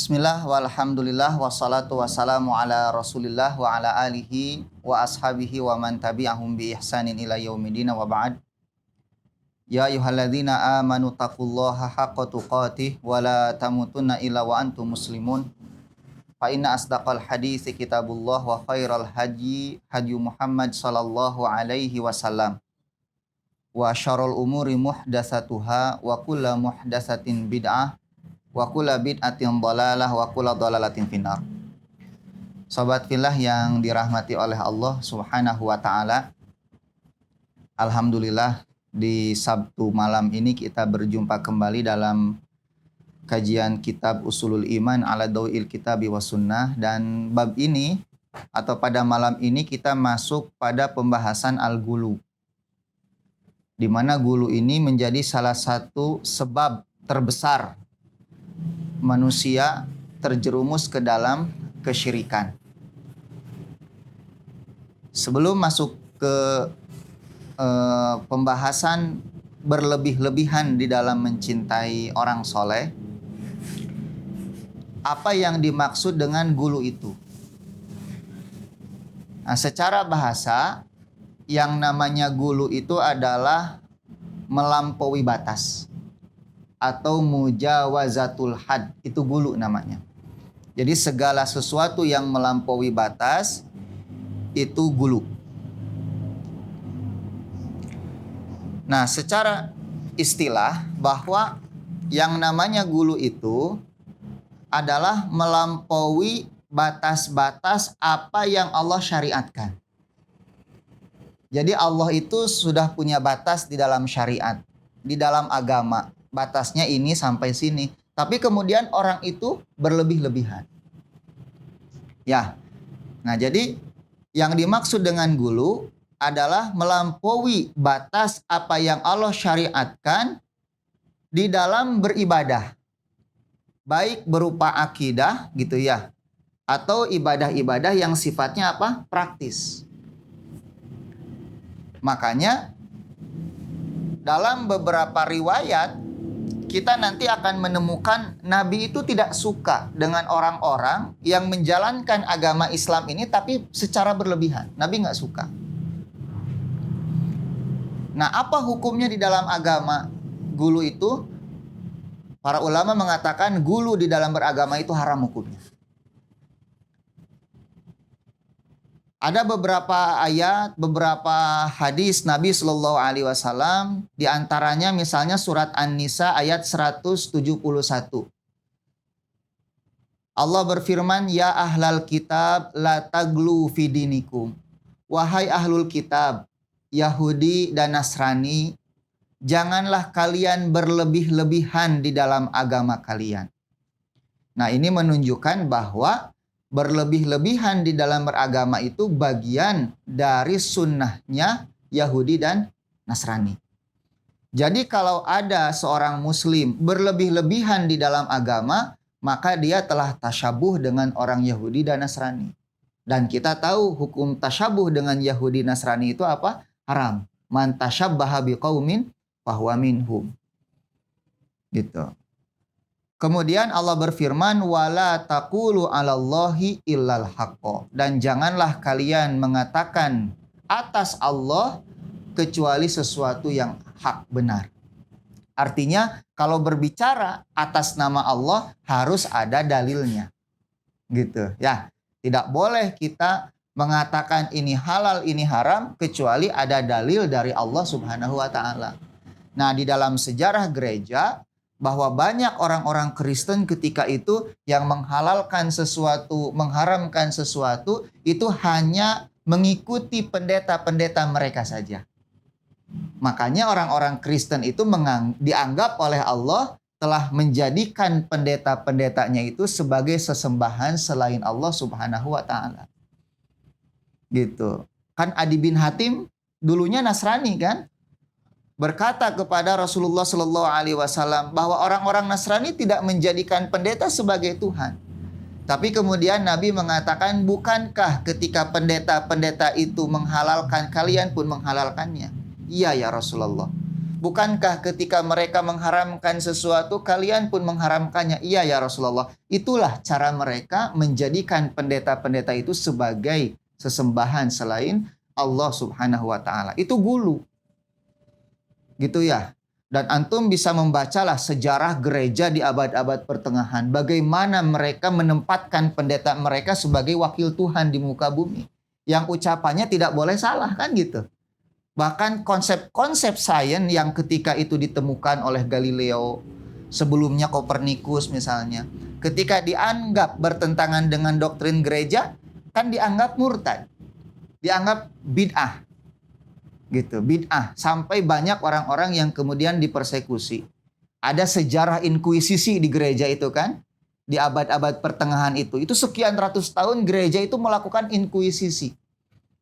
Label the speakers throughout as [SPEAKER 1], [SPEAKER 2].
[SPEAKER 1] Bismillah walhamdulillah wassalatu wassalamu ala rasulillah wa ala alihi wa ashabihi wa man tabi'ahum bi ihsanin ila yaumidina wa ba'd. Ya ayyuhalladzina amanu taqullaha haqqa tuqatih wa la tamutunna illa wa antum muslimun. Fa inna asdaqal haditsi kitabullah wa khairal hadyi Muhammad sallallahu alaihi wasallam. Wa syarrul umuri muhdatsatuha wa kullu muhdatsatin bid'ah wa kullu bid'atin dhalalah wa kullu dhalalatin finnar. Sobat fillah yang dirahmati oleh Allah Subhanahu wa taala. Alhamdulillah di Sabtu malam ini kita berjumpa kembali dalam kajian kitab Ushulul Iman ala Dawil Kitabi was Sunnah, dan bab ini atau pada malam ini kita masuk pada pembahasan al-ghulu, di mana ghulu ini menjadi salah satu sebab terbesar manusia terjerumus ke dalam kesyirikan. Sebelum masuk ke pembahasan berlebih-lebihan di dalam mencintai orang soleh, apa yang dimaksud dengan ghulu itu? Nah, secara bahasa, yang namanya ghulu itu adalah melampaui batas atau mujawazatul had, itu ghulu namanya. Jadi segala sesuatu yang melampaui batas itu ghulu. Nah, secara istilah bahwa yang namanya ghulu itu adalah melampaui batas-batas apa yang Allah syariatkan. Jadi Allah itu sudah punya batas di dalam syariat, di dalam agama. Batasnya ini sampai sini. Tapi kemudian orang itu berlebih-lebihan. Ya. Nah, jadi yang dimaksud dengan ghulu adalah melampaui batas apa yang Allah syariatkan di dalam beribadah. Baik berupa akidah gitu ya, atau ibadah-ibadah yang sifatnya apa? Praktis. Makanya dalam beberapa riwayat kita nanti akan menemukan Nabi itu tidak suka dengan orang-orang yang menjalankan agama Islam ini tapi secara berlebihan. Nabi nggak suka. Nah, apa hukumnya di dalam agama ghulu itu? Para ulama mengatakan ghulu di dalam beragama itu haram hukumnya. Ada beberapa ayat, beberapa hadis Nabi Shallallahu Alaihi Wasallam, di antaranya misalnya surat An-Nisa ayat 171. Allah berfirman, Ya ahlal kitab la taglu fidinikum. Wahai ahlul kitab, Yahudi dan Nasrani, janganlah kalian berlebih-lebihan di dalam agama kalian. Nah, ini menunjukkan bahwa berlebih-lebihan di dalam beragama itu bagian dari sunnahnya Yahudi dan Nasrani. Jadi kalau ada seorang muslim berlebih-lebihan di dalam agama, maka dia telah tasyabuh dengan orang Yahudi dan Nasrani. Dan kita tahu hukum tasyabuh dengan Yahudi Nasrani itu apa? Haram. Man tasyabbaha biqaumin fahuwa minhum. Gitu. Kemudian Allah berfirman, wala taqulu 'alallahi illal haqqo, dan janganlah kalian mengatakan atas Allah kecuali sesuatu yang hak benar. Artinya kalau berbicara atas nama Allah harus ada dalilnya. Gitu ya. Tidak boleh kita mengatakan ini halal, ini haram kecuali ada dalil dari Allah Subhanahu wa taala. Nah, di dalam sejarah gereja bahwa banyak orang-orang Kristen ketika itu yang menghalalkan sesuatu, mengharamkan sesuatu, itu hanya mengikuti pendeta-pendeta mereka saja. Makanya orang-orang Kristen itu dianggap oleh Allah telah menjadikan pendeta-pendetanya itu sebagai sesembahan selain Allah Subhanahu wa taala. Gitu. Kan Adi bin Hatim dulunya Nasrani kan? Berkata kepada Rasulullah Shallallahu Alaihi Wasallam bahwa orang-orang Nasrani tidak menjadikan pendeta sebagai Tuhan. Tapi kemudian Nabi mengatakan, bukankah ketika pendeta-pendeta itu menghalalkan, kalian pun menghalalkannya? Iya ya Rasulullah. bukankah ketika mereka mengharamkan sesuatu, kalian pun mengharamkannya? Iya ya Rasulullah. Itulah cara mereka menjadikan pendeta-pendeta itu sebagai sesembahan selain Allah Subhanahu wa Ta'ala. Itu gulu. Gitu ya. Dan antum bisa membacalah sejarah gereja di abad-abad pertengahan. Bagaimana mereka menempatkan pendeta mereka sebagai wakil Tuhan di muka bumi. Yang ucapannya tidak boleh salah, kan gitu. Bahkan konsep-konsep sains yang ketika itu ditemukan oleh Galileo, sebelumnya Kopernikus misalnya, ketika dianggap bertentangan dengan doktrin gereja, kan dianggap murtad. Dianggap bid'ah. Gitu, bid'ah, sampai banyak orang-orang yang kemudian dipersekusi. Ada sejarah inkuisisi di gereja itu kan, di abad-abad pertengahan itu sekian ratus tahun gereja itu melakukan inkuisisi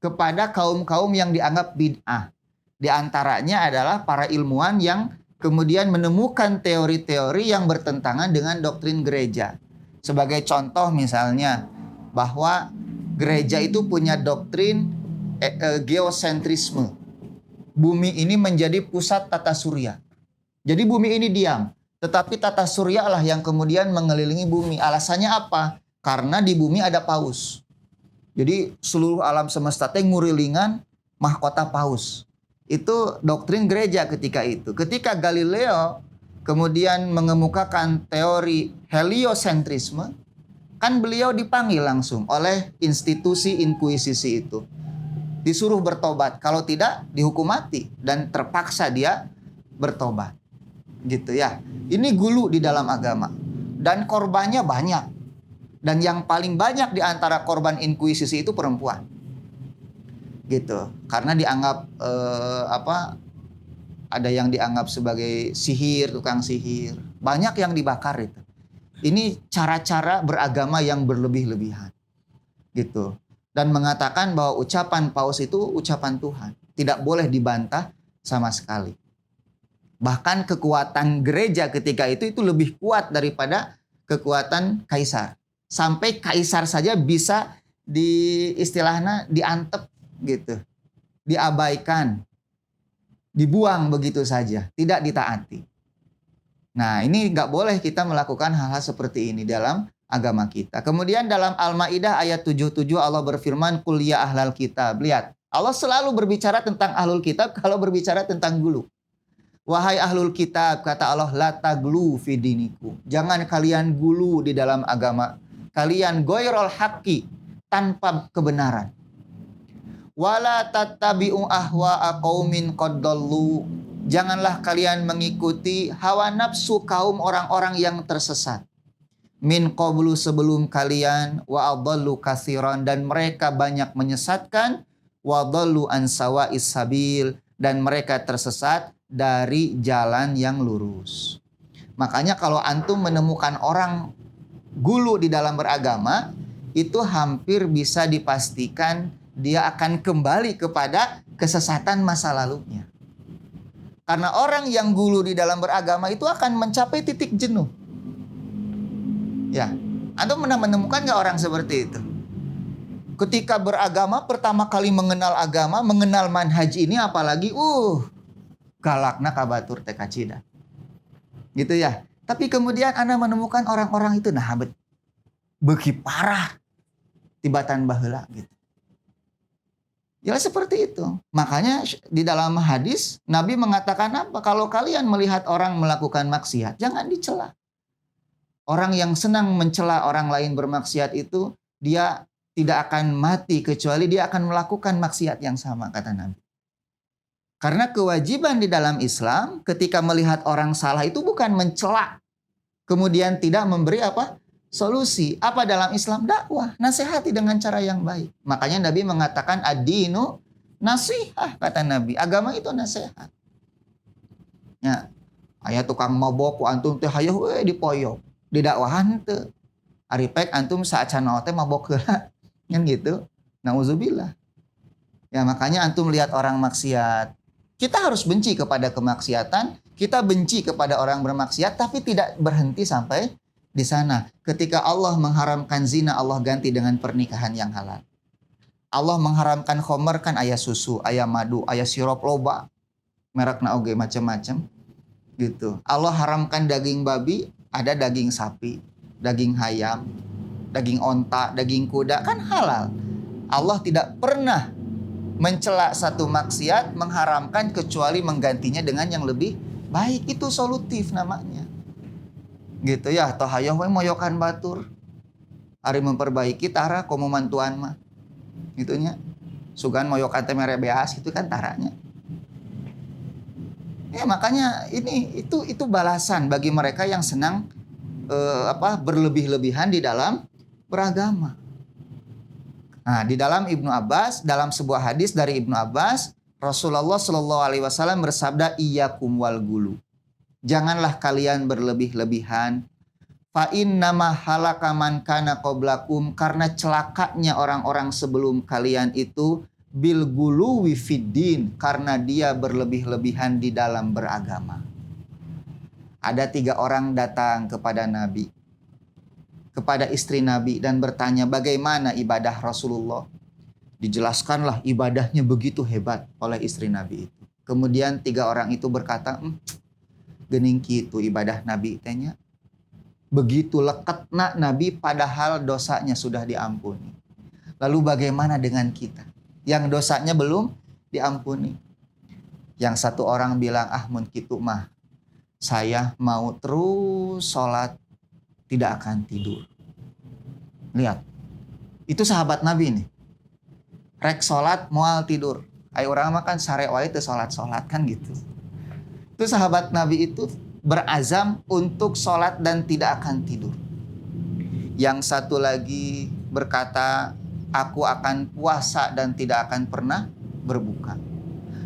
[SPEAKER 1] kepada kaum-kaum yang dianggap bid'ah. Di antaranya adalah para ilmuwan yang kemudian menemukan teori-teori yang bertentangan dengan doktrin gereja. Sebagai contoh misalnya, bahwa gereja itu punya doktrin geosentrisme. Bumi ini menjadi pusat tata surya. Jadi bumi ini diam. Tetapi tata surya lah yang kemudian mengelilingi bumi. Alasannya apa? Karena di bumi ada paus. Jadi seluruh alam semesta teh ngurilingan mahkota paus. Itu doktrin gereja ketika itu. Ketika Galileo kemudian mengemukakan teori heliosentrisme, kan beliau dipanggil langsung oleh institusi inkuisisi itu. Disuruh bertobat, kalau tidak dihukum mati dan terpaksa dia bertobat. Gitu ya. Ini gulu di dalam agama dan korbannya banyak. Dan yang paling banyak di antara korban inkuisisi itu perempuan. Gitu. Karena dianggap ada yang dianggap sebagai sihir, tukang sihir. Banyak yang dibakar itu. Ini cara-cara beragama yang berlebih-lebihan. Gitu. Dan mengatakan bahwa ucapan paus itu ucapan Tuhan. Tidak boleh dibantah sama sekali. Bahkan kekuatan gereja ketika itu lebih kuat daripada kekuatan kaisar. Sampai kaisar saja bisa istilahnya diantep gitu. Diabaikan. Dibuang begitu saja. Tidak ditaati. Nah ini nggak boleh kita melakukan hal-hal seperti ini dalam agama kita. Kemudian dalam Al-Maidah ayat 77 Allah berfirman, "Qul ya ahlal kitab." Lihat, Allah selalu berbicara tentang ahlul kitab kalau berbicara tentang gulu. Wahai ahlul kitab, kata Allah, la taglu fi dinikum. Jangan kalian gulu di dalam agama. Kalian ghairul haqqi, tanpa kebenaran. Wala tattabi'u ahwa'a qaumin qad dallu. Janganlah kalian mengikuti hawa nafsu kaum orang-orang yang tersesat. Min qablu, sebelum kalian, wa adallu katsiran, dan mereka banyak menyesatkan, wa dallu an sawa'is sabil, dan mereka tersesat dari jalan yang lurus. Makanya kalau antum menemukan orang gulu di dalam beragama, itu hampir bisa dipastikan dia akan kembali kepada kesesatan masa lalunya. Karena orang yang gulu di dalam beragama itu akan mencapai titik jenuh. Ya, antum pernah menemukan nggak orang seperti itu? Ketika beragama, pertama kali mengenal agama, mengenal manhaj ini, apalagi, galakna kabatur teh kacida. Gitu ya. Tapi kemudian Anda menemukan orang-orang itu, nah, beuki parah, tibatan baheula gitu. Ya seperti itu. Makanya di dalam hadis, Nabi mengatakan apa? Kalau kalian melihat orang melakukan maksiat, jangan dicela. Orang yang senang mencela orang lain bermaksiat itu, dia tidak akan mati kecuali dia akan melakukan maksiat yang sama, kata Nabi. Karena kewajiban di dalam Islam ketika melihat orang salah itu bukan mencela, kemudian tidak memberi solusi. Apa dalam Islam? Dakwah, nasihati dengan cara yang baik. Makanya Nabi mengatakan ad-dinu nasihah, kata Nabi. Agama itu nasihat. Ya, aya tukang mabok ku antum teh hayeuh we dipoyok. Di dakwahan teu. Ari pek antum saacana teh mabok heula. Kan gitu. Nauzubillah. Ya makanya antum lihat orang maksiat, kita harus benci kepada kemaksiatan, kita benci kepada orang bermaksiat, tapi tidak berhenti sampai di sana. Ketika Allah mengharamkan zina, Allah ganti dengan pernikahan yang halal. Allah mengharamkan khomer, kan aya susu, aya madu, aya sirup loba. merekna oge macam-macam gitu. Allah haramkan daging babi, ada daging sapi, daging ayam, daging onta, daging kuda, kan halal. Allah tidak pernah mencela satu maksiat, mengharamkan kecuali menggantinya dengan yang lebih baik. Itu solutif namanya. Gitu ya, toh hayang we moyokan batur. Ari memperbaiki tara komo mantuan mah. Gitunya. Sugan moyokan teh mere beas itu kan taranya. Ya makanya itu balasan bagi mereka yang senang berlebih-lebihan di dalam beragama. Nah, di dalam Ibnu Abbas, dalam sebuah hadis dari Ibnu Abbas, Rasulullah Shallallahu Alaihi Wasallam bersabda, iyyakum wal gulu. Janganlah kalian berlebih-lebihan. Fa innama halaka man kana qablakum, karena celakanya orang-orang sebelum kalian itu bil guluwi fiddin, karena dia berlebih-lebihan di dalam beragama. Ada 3 orang datang kepada Nabi, kepada istri Nabi dan bertanya bagaimana ibadah Rasulullah. Dijelaskanlah ibadahnya begitu hebat oleh istri Nabi itu. Kemudian 3 orang itu berkata, geuning kitu ibadah Nabi tanya. Begitu leketna Nabi padahal dosanya sudah diampuni. Lalu bagaimana dengan kita yang dosanya belum diampuni? Yang satu orang bilang, mun kitu mah saya mau terus sholat, tidak akan tidur. Lihat, itu sahabat Nabi nih. Rek sholat, moal tidur. Ayo orang makan sare wae teu sholat-sholat kan gitu. Itu sahabat Nabi itu berazam untuk sholat dan tidak akan tidur. Yang satu lagi berkata, aku akan puasa dan tidak akan pernah berbuka.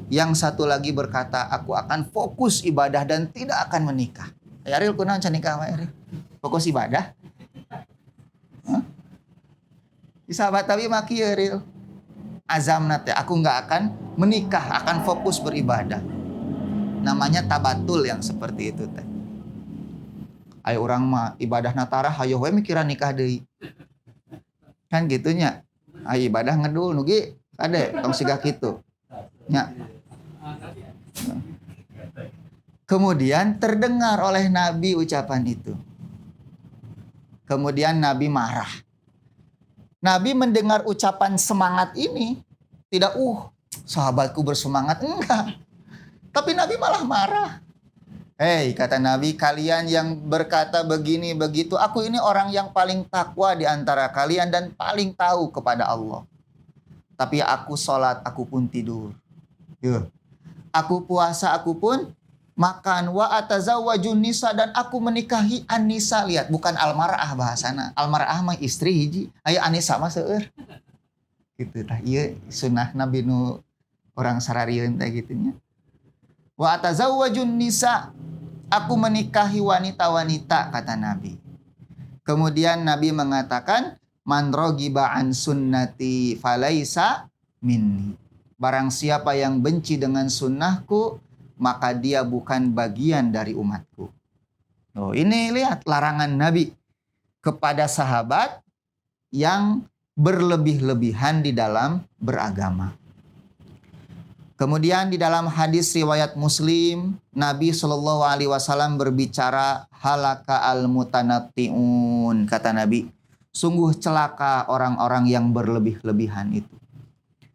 [SPEAKER 1] Yang satu lagi berkata, aku akan fokus ibadah dan tidak akan menikah. Aril kunaon can nikah wae Aril? Fokus ibadah? Di sahabat Nabi maki Aril. Azamna teh aku nggak akan menikah, akan fokus beribadah. Namanya tabatul yang seperti itu teh. Ayo orang mah ibadah natara hayo we mikiran nikah deui. Kan gitunya. Ayo ibadah ngedul nugi kade tong siga kitu. Nya. Kemudian terdengar oleh Nabi ucapan itu. Kemudian Nabi marah. Nabi mendengar ucapan semangat ini tidak sahabatku bersemangat, enggak. Tapi Nabi malah marah. Hei, kata Nabi, kalian yang berkata begini begitu, aku ini orang yang paling takwa di antara kalian dan paling tahu kepada Allah. Tapi aku sholat, aku pun tidur. Aku puasa, aku pun makan. Wa atazawwajun nisa, dan aku menikahi an-nisa. Lihat, bukan almar'ah bahasana. Almar'ah mah istri hiji. Aya an-nisa mah seueur. Gitu tah. Ieu sunah Nabi nu orang sararieun teh gitunya. Wa atazawwajun nisa, aku menikahi wanita-wanita, kata Nabi. Kemudian Nabi mengatakan, man rogiba an sunnati falaisa minni. Barang siapa yang benci dengan sunnahku, maka dia bukan bagian dari umatku. Ini lihat larangan Nabi kepada sahabat yang berlebih-lebihan di dalam beragama. Kemudian di dalam hadis riwayat Muslim, Nabi Shallallahu Alaihi Wasallam berbicara, halaka al-mutanatti'un, kata Nabi, sungguh celaka orang-orang yang berlebih-lebihan itu.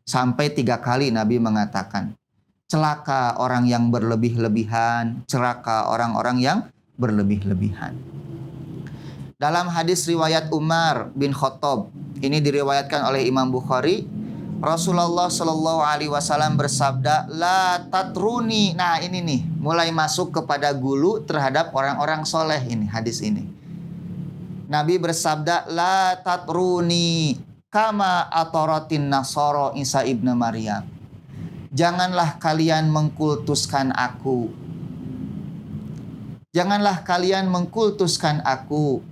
[SPEAKER 1] Sampai 3 kali Nabi mengatakan, celaka orang yang berlebih-lebihan, celaka orang-orang yang berlebih-lebihan. Dalam hadis riwayat Umar bin Khattab, ini diriwayatkan oleh Imam Bukhari, Rasulullah Shallallahu Alaihi Wasallam bersabda, la tatruni. Nah ini nih, mulai masuk kepada gulu terhadap orang-orang soleh ini, hadis ini. Nabi bersabda, la tatruni kama atorotin nasoro Isa ibnu Maryam. Janganlah kalian mengkultuskan aku. Janganlah kalian mengkultuskan aku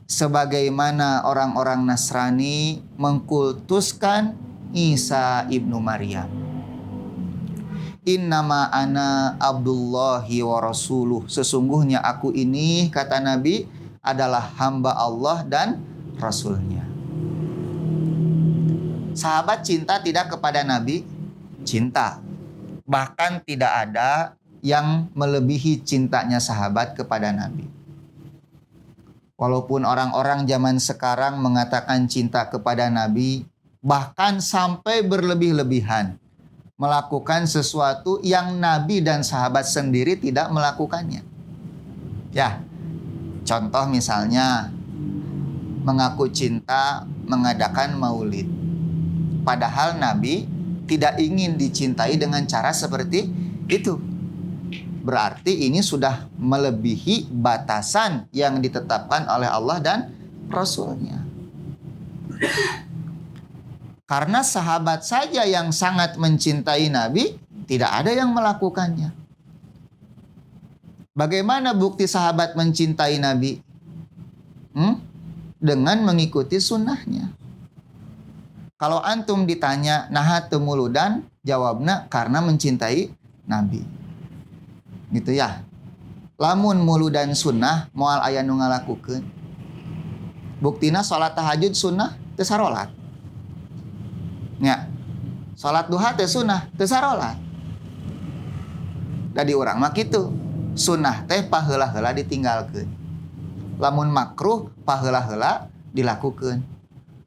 [SPEAKER 1] sebagaimana orang-orang Nasrani mengkultuskan Isa ibnu Maryam. Innama ana abdullahi wa rasuluh. Sesungguhnya aku ini, kata Nabi, adalah hamba Allah dan Rasulnya. Sahabat cinta tidak kepada Nabi? Cinta. Bahkan tidak ada yang melebihi cintanya sahabat kepada Nabi. Walaupun orang-orang zaman sekarang mengatakan cinta kepada Nabi, bahkan sampai berlebih-lebihan melakukan sesuatu yang Nabi dan sahabat sendiri tidak melakukannya. Ya, contoh misalnya mengaku cinta mengadakan maulid. Padahal Nabi tidak ingin dicintai dengan cara seperti itu. Berarti ini sudah melebihi batasan yang ditetapkan oleh Allah dan Rasul-Nya. Karena sahabat saja yang sangat mencintai Nabi, tidak ada yang melakukannya. Bagaimana bukti sahabat mencintai Nabi? Dengan mengikuti sunnahnya. Kalau antum ditanya, naha teu muludan, jawabna karena mencintai Nabi. Gitu ya. Lamun muludan sunnah, moal aya nu ngalakukeun. Buktina salat tahajud sunnah teu sarolat. Nya. Salat duha teh sunnah teu sarolat. Da di urang mah kitu. Sunnah teh paheula-heula ditinggalkeun. Lamun makruh paheula-heula dilakukeun.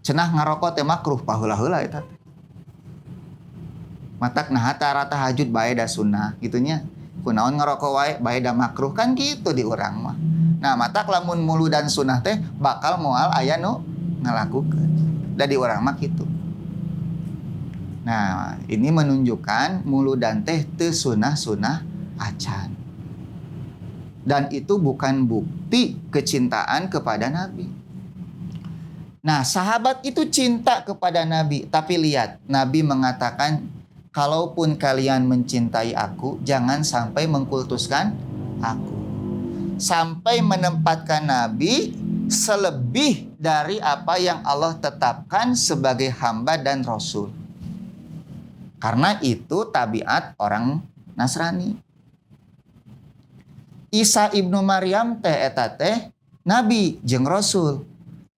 [SPEAKER 1] Cenah ngarokok teh makruh paheula-heula eta teh. Matak naha tara tahajud bae da sunnah gitunya. Kunaon ngarokok wae bae da makruh kan gitu di urang mah. Nah, matak lamun muludan sunnah teh bakal moal aya nu ngalakukeun. Da di urang mah kitu. Nah, ini menunjukkan muludan teh teu sunnah-sunnah acan. Dan itu bukan bukti kecintaan kepada Nabi. Nah, sahabat itu cinta kepada Nabi. Tapi lihat, Nabi mengatakan, kalaupun kalian mencintai aku, jangan sampai mengkultuskan aku. Sampai menempatkan Nabi selebih dari apa yang Allah tetapkan sebagai hamba dan Rasul. Karena itu tabiat orang Nasrani. Isa ibnu Maryam teh eta teh Nabi jeung Rasul.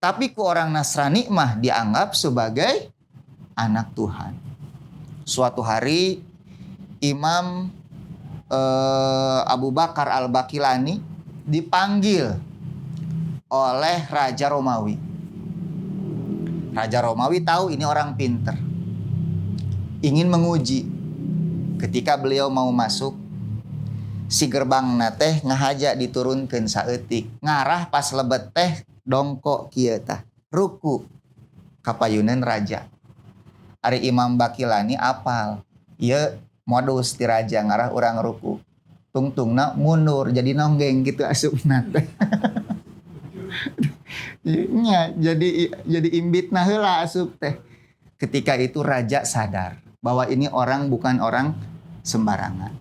[SPEAKER 1] Tapi ku orang Nasrani mah dianggap sebagai anak Tuhan. Suatu hari Imam Abu Bakar Al-Bakilani dipanggil oleh Raja Romawi. Raja Romawi tahu ini orang pinter. Ingin menguji. Ketika beliau mau masuk, si gerbangna teh ngahaja diturunkeun saeutik. Ngarah pas lebet teh dongkok kieu tah. Ruku kapayuneun raja. Ari Imam Bakilani apal. Ieu modus ti raja ngarah urang ruku. Tungtungna mundur jadi nonggeng gitu asupna teh. Nya jadi imbitna heula asup teh. Ketika itu raja sadar bahwa ini orang bukan orang sembarangan.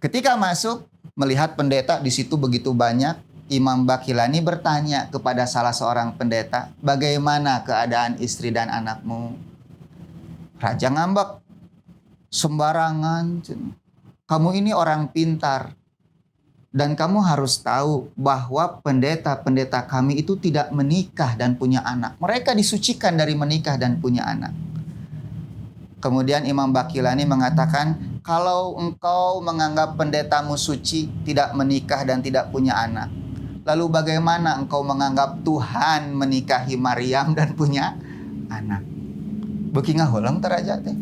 [SPEAKER 1] Ketika masuk melihat pendeta di situ begitu banyak, Imam Bakilani bertanya kepada salah seorang pendeta, "Bagaimana keadaan istri dan anakmu?" Raja ngambek, "Sembarangan. Kamu ini orang pintar. Dan kamu harus tahu bahwa pendeta-pendeta kami itu tidak menikah dan punya anak. Mereka disucikan dari menikah dan punya anak." Kemudian Imam Bakilani mengatakan, kalau engkau menganggap pendetamu suci, tidak menikah dan tidak punya anak, lalu bagaimana engkau menganggap Tuhan menikahi Maryam dan punya anak? Beuki ngaheuleung teh raja teh.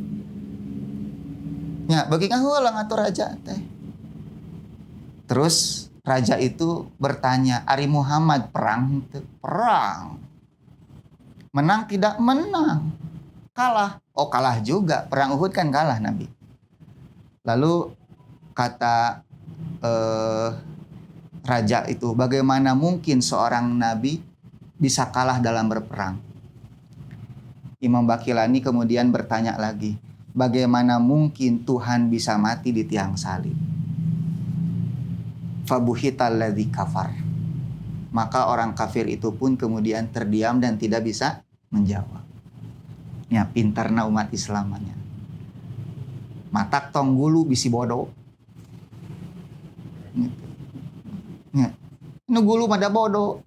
[SPEAKER 1] Nya, beuki ngaheuleung atuh raja teh. Terus raja itu bertanya, "Ari Muhammad perang teu?" "Perang." "Menang tidak?" "Menang." "Kalah?" "Oh, kalah juga. Perang Uhud kan kalah Nabi." Lalu kata raja itu, "Bagaimana mungkin seorang Nabi bisa kalah dalam berperang?" Imam Bakilani kemudian bertanya lagi, "Bagaimana mungkin Tuhan bisa mati di tiang salib?" Fabuhital ladzi kafar. Maka orang kafir itu pun kemudian terdiam dan tidak bisa menjawab. Ya, pintarna umat Islamanya. Matak tong gulu bisi bodoh. Ya. Nu gulu mada bodoh.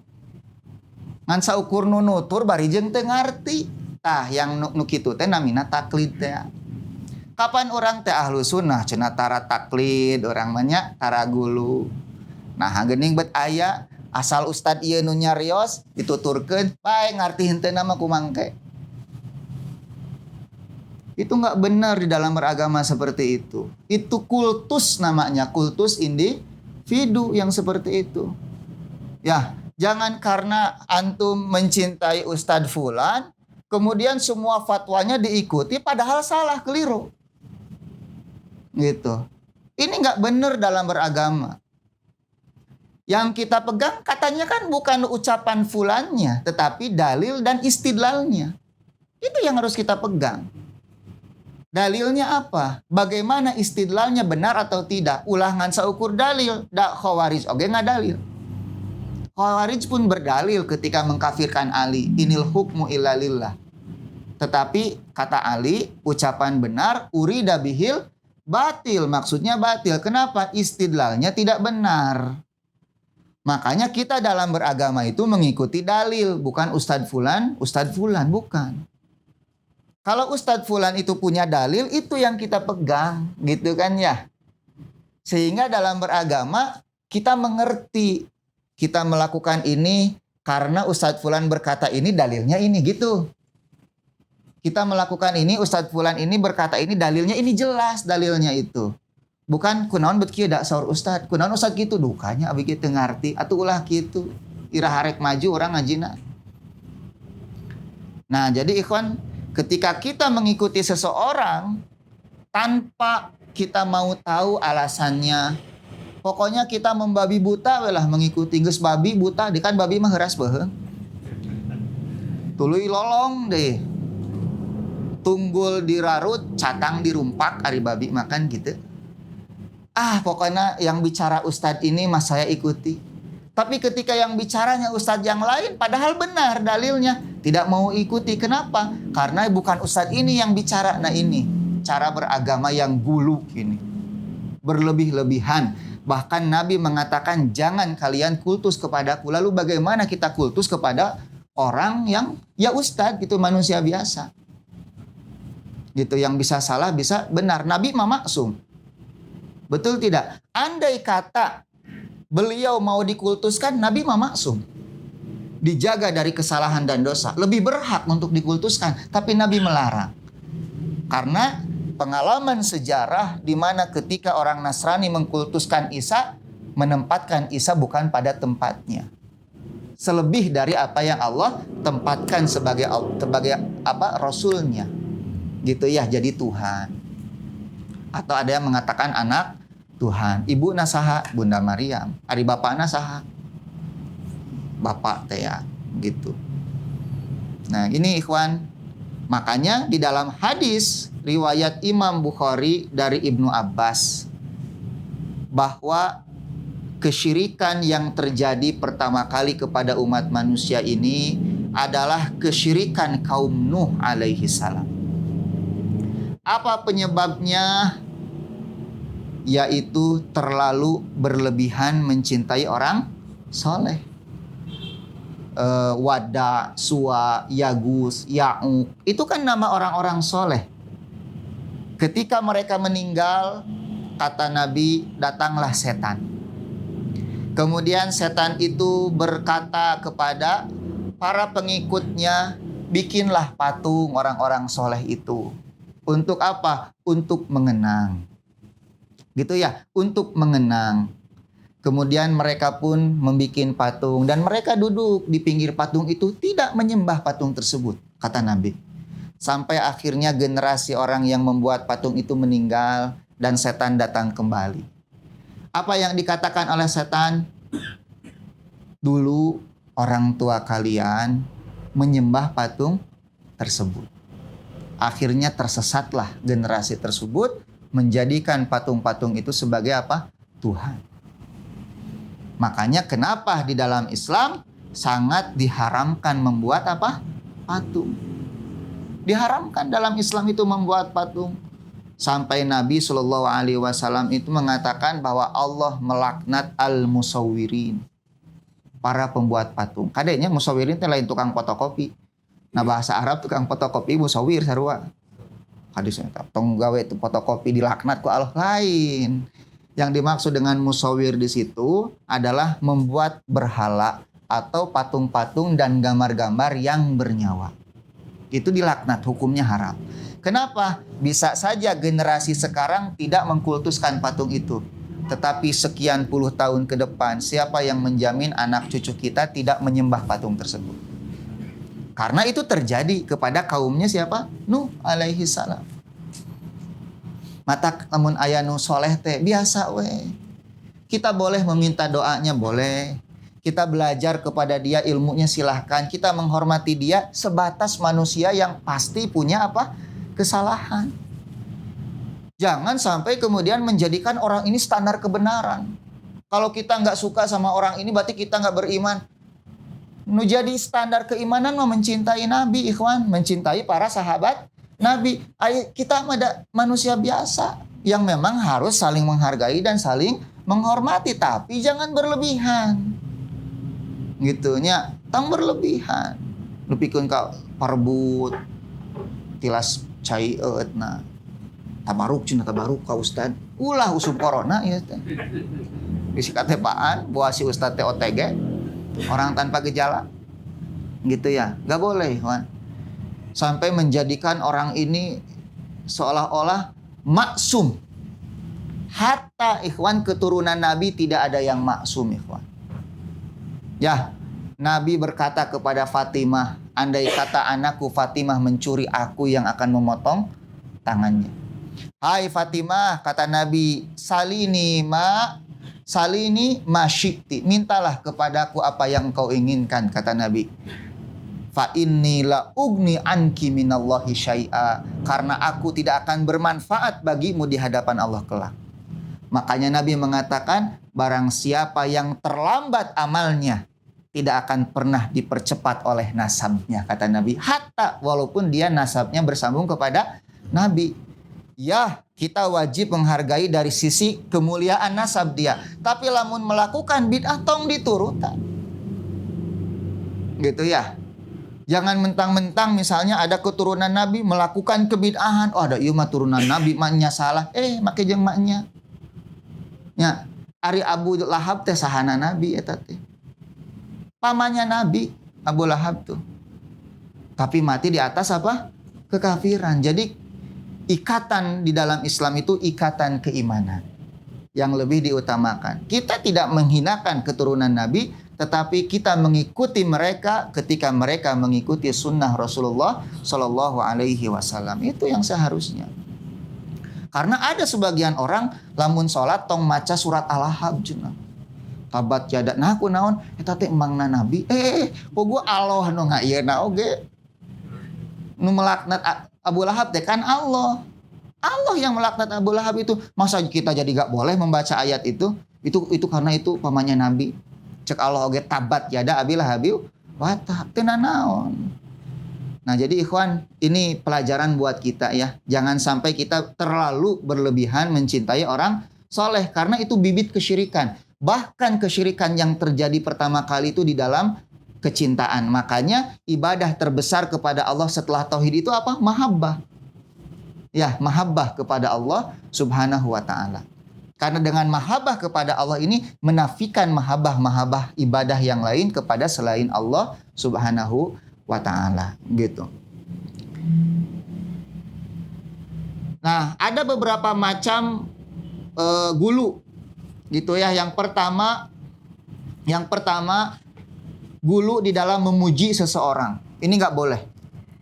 [SPEAKER 1] Ngan saukur nu nutur bari jeung teu ngarti. Tah yang nu kitu teh namina taklid teh. Kapan orang teh ahlu sunnah cenah tara taklid orang banyak tara gulu. Nah geuning bet aya asal ustad ieu nu nyarios dituturkeun bae ngarti henteu nama ku mangke. Itu nggak benar di dalam beragama seperti itu. Itu kultus namanya, kultus individu yang seperti itu. Ya, jangan karena antum mencintai Ustadz Fulan, kemudian semua fatwanya diikuti padahal salah, keliru. Gitu. Ini nggak benar dalam beragama. Yang kita pegang katanya kan bukan ucapan fulannya, tetapi dalil dan istidlalnya. Itu yang harus kita pegang. Dalilnya apa? Bagaimana istidlalnya benar atau tidak? Ulangan seukur dalil. Khawarij oke nggak dalil. Khawarij pun berdalil ketika mengkafirkan Ali. Inil hukmu illa lillah. Tetapi kata Ali, ucapan benar, urida bihil batil. Maksudnya batil. Kenapa? Istidlalnya tidak benar. Makanya kita dalam beragama itu mengikuti dalil. Bukan Ustadz Fulan, bukan. Kalau Ustadz Fulan itu punya dalil, itu yang kita pegang, gitu kan ya. Sehingga dalam beragama, kita mengerti. Kita melakukan ini karena Ustadz Fulan berkata ini, dalilnya ini, gitu. Kita melakukan ini, Ustadz Fulan ini berkata ini, dalilnya ini jelas, dalilnya itu. Bukan, kunaon bet kieu da saur Ustadz. Kunaon Ustadz gitu, dukanya abi kieu teu ngarti. Atuh ulah gitu. Ira harek maju orang ngajina. Nah, jadi ikhwan, ketika kita mengikuti seseorang tanpa kita mau tahu alasannya, pokoknya kita membabi buta lah mengikuti geus babi buta, kan babi mah heuras beuheung. Tuluy lolong deh. Tunggul dirarut, catang dirumpak, ari babi makan gitu. Pokoknya yang bicara ustadz ini mas saya ikuti. Tapi ketika yang bicaranya ustadz yang lain, padahal benar dalilnya, tidak mau ikuti. Kenapa? Karena bukan ustadz ini yang bicara. Nah ini, cara beragama yang gulu ini. Berlebih-lebihan. Bahkan Nabi mengatakan, jangan kalian kultus kepadaku. Lalu bagaimana kita kultus kepada orang yang, ya ustadz gitu, manusia biasa. Gitu, yang bisa salah, bisa benar. Nabi mah maksum. Betul tidak? Andai kata beliau mau dikultuskan, Nabi mah maksum. Dijaga dari kesalahan dan dosa. Lebih berhak untuk dikultuskan. Tapi Nabi melarang. Karena pengalaman sejarah di mana ketika orang Nasrani mengkultuskan Isa, menempatkan Isa bukan pada tempatnya. Selebih dari apa yang Allah tempatkan sebagai Rasulnya. Gitu ya, jadi Tuhan. Atau ada yang mengatakan anak Tuhan. Ibu nasaha, Bunda Maryam. Ari bapak nasaha, bapak teh ya, gitu. Nah ini ikhwan, makanya di dalam hadis riwayat Imam Bukhari dari Ibnu Abbas, bahwa kesyirikan yang terjadi pertama kali kepada umat manusia ini adalah kesyirikan kaum Nuh alaihi salam. Apa penyebabnya? Yaitu terlalu berlebihan mencintai orang soleh. Wada, Suwa, Yagus, Ya'uq, itu kan nama orang-orang soleh. Ketika mereka meninggal, kata Nabi, datanglah setan. Kemudian setan itu berkata kepada para pengikutnya, bikinlah patung orang-orang soleh itu. Untuk apa? Untuk mengenang. Gitu ya, untuk mengenang. Kemudian mereka pun membuat patung. Dan mereka duduk di pinggir patung itu tidak menyembah patung tersebut, kata Nabi. Sampai akhirnya generasi orang yang membuat patung itu meninggal dan setan datang kembali. Apa yang dikatakan oleh setan? Dulu orang tua kalian menyembah patung tersebut. Akhirnya tersesatlah generasi tersebut, menjadikan patung-patung itu sebagai apa? Tuhan. Makanya kenapa di dalam Islam sangat diharamkan membuat apa? Patung. Diharamkan dalam Islam itu membuat patung. Sampai Nabi SAW itu mengatakan bahwa Allah melaknat al-musawwirin, para pembuat patung. Kadenya musawwirin itu lain tukang fotokopi. Nah bahasa Arab tukang fotokopi musawwir sarua. hadisnya tong gawe itu fotokopi dilaknat ku Allah lain. Yang dimaksud dengan musawir di situ adalah membuat berhala atau patung-patung dan gambar-gambar yang bernyawa. Itu dilaknat, hukumnya haram. Kenapa? Bisa saja generasi sekarang tidak mengkultuskan patung itu. Tetapi sekian puluh tahun ke depan, siapa yang menjamin anak cucu kita tidak menyembah patung tersebut? Karena itu terjadi kepada kaumnya siapa? Nuh alaihi salam. Mata lamun aya nu soleh teh biasa we. Kita boleh meminta doanya, boleh. Kita belajar kepada dia ilmunya silahkan. Kita menghormati dia sebatas manusia yang pasti punya apa? Kesalahan. Jangan sampai kemudian menjadikan orang ini standar kebenaran. Kalau kita nggak suka sama orang ini berarti kita nggak beriman. Nu jadi standar keimanan mah mencintai Nabi, ikhwan. Mencintai para sahabat Nabi. Kita ada manusia biasa yang memang harus saling menghargai dan saling menghormati. Tapi jangan berlebihan. Gitunya, tang berlebihan. Lupikeun ka parbut, tilas cai eutna. Tabaruk cina tabaruk ka ustad. Ulah usum corona ieu teh. Bisi katepaan buah si ustad teh OTG. Orang tanpa gejala. Gitu ya. Gak boleh, Wan. Sampai menjadikan orang ini seolah-olah maksum. Hatta ikhwan keturunan Nabi tidak ada yang maksum, ikhwan. Ya, Nabi berkata kepada Fatimah, andai kata anakku Fatimah mencuri, aku yang akan memotong tangannya. Hai Fatimah, kata Nabi, salini masyikti. Mintalah kepadaku apa yang engkau inginkan, kata Nabi. Fa inni la ugni anki minallahi syai'a. Karena aku tidak akan bermanfaat bagimu di hadapan Allah kelak. Makanya Nabi mengatakan, barang siapa yang terlambat amalnya, tidak akan pernah dipercepat oleh nasabnya, kata Nabi. Hatta walaupun dia nasabnya bersambung kepada Nabi. Ya, kita wajib menghargai dari sisi kemuliaan nasab dia. Tapi lamun melakukan bid'ah tong diturutan. Gitu ya. Jangan mentang-mentang misalnya ada keturunan Nabi melakukan kebid'ahan. Oh, ada ieu mah turunan Nabi, maknya salah. Make jeung maknya. Ya, ari Abu Lahab teh sahana Nabi eta teh. Pamannya Nabi, Abu Lahab tuh. Tapi mati di atas apa? Kekafiran. Jadi ikatan di dalam Islam itu ikatan keimanan yang lebih diutamakan. Kita tidak menghinakan keturunan Nabi, tetapi kita mengikuti mereka ketika mereka mengikuti sunnah Rasulullah Shallallahu Alaihi Wasallam. Itu yang seharusnya. Karena ada sebagian orang lamun sholat tong maca surat Al-Ahzab cenah. Tabat yada nah aku naon eta teh emangna Nabi. Kok gua Allah nu ngaieuna oge. Nu melaknat Abu Lahab teh kan Allah. Allah yang melaknat Abu Lahab itu. Masa kita jadi gak boleh membaca ayat itu? Itu karena itu pamannya Nabi. Cek Allah oge tabat yada Abi Lahabi wa teu naon. Nah, jadi ikhwan, ini pelajaran buat kita ya. Jangan sampai kita terlalu berlebihan mencintai orang soleh karena itu bibit kesyirikan. Bahkan kesyirikan yang terjadi pertama kali itu di dalam kecintaan. Makanya ibadah terbesar kepada Allah setelah tauhid itu apa? Mahabbah. Ya, mahabbah kepada Allah Subhanahu wa taala. Karena dengan mahabbah kepada Allah ini menafikan mahabbah ibadah yang lain kepada selain Allah Subhanahu wa taala, gitu. Nah, ada beberapa macam gulu gitu ya. Yang pertama gulu di dalam memuji seseorang. Ini nggak boleh.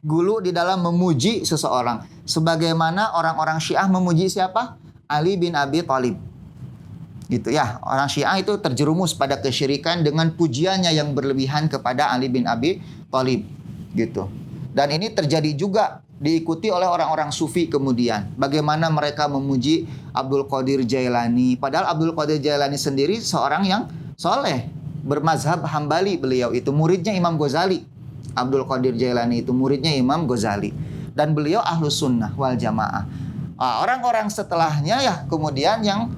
[SPEAKER 1] Gulu di dalam memuji seseorang. Sebagaimana orang-orang Syiah memuji siapa? Ali bin Abi Thalib. Gitu ya. Orang Syiah itu terjerumus pada kesyirikan dengan pujiannya yang berlebihan kepada Ali bin Abi Thalib. Gitu. Dan ini terjadi juga diikuti oleh orang-orang sufi kemudian. Bagaimana mereka memuji Abdul Qadir Jailani. Padahal Abdul Qadir Jailani sendiri seorang yang soleh. Bermazhab Hambali beliau itu. Muridnya Imam Ghazali. Abdul Qadir Jailani itu muridnya Imam Ghazali. Dan beliau ahlus sunnah wal jamaah. Orang-orang setelahnya ya kemudian yang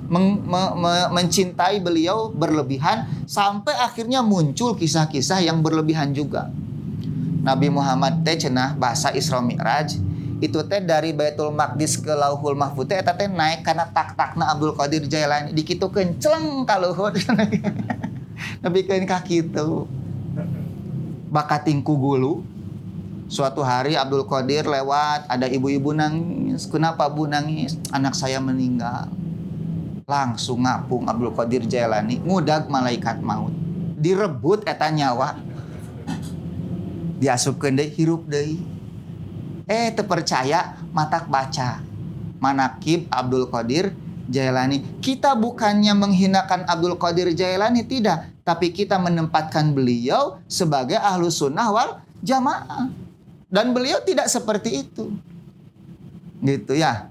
[SPEAKER 1] mencintai beliau berlebihan. Sampai akhirnya muncul kisah-kisah yang berlebihan juga. Nabi Muhammad teh cenah bahasa Isra Mi'raj itu teh dari Baitul Maqdis ke Lauhul Mahfuz teh eta teh naik karena tak-takna Abdul Qadir Jailani dikitukeun celeng ka luhur. Nepikeun ka kitu. Bakatingku gulu. Suatu hari Abdul Qadir lewat, ada ibu-ibu nangis. Kenapa Bu nangis? Anak saya meninggal. Langsung ngapung Abdul Qadir Jailani, ngudag malaikat maut. Direbut eta nyawa. Diasupkeun deui, hirup deui. Teu percaya, matak baca Manaqib Abdul Qadir Jailani. Kita bukannya menghinakan Abdul Qadir Jailani, tidak, tapi kita menempatkan beliau sebagai Ahlus Sunnah wal Jamaah. Dan beliau tidak seperti itu. Gitu ya.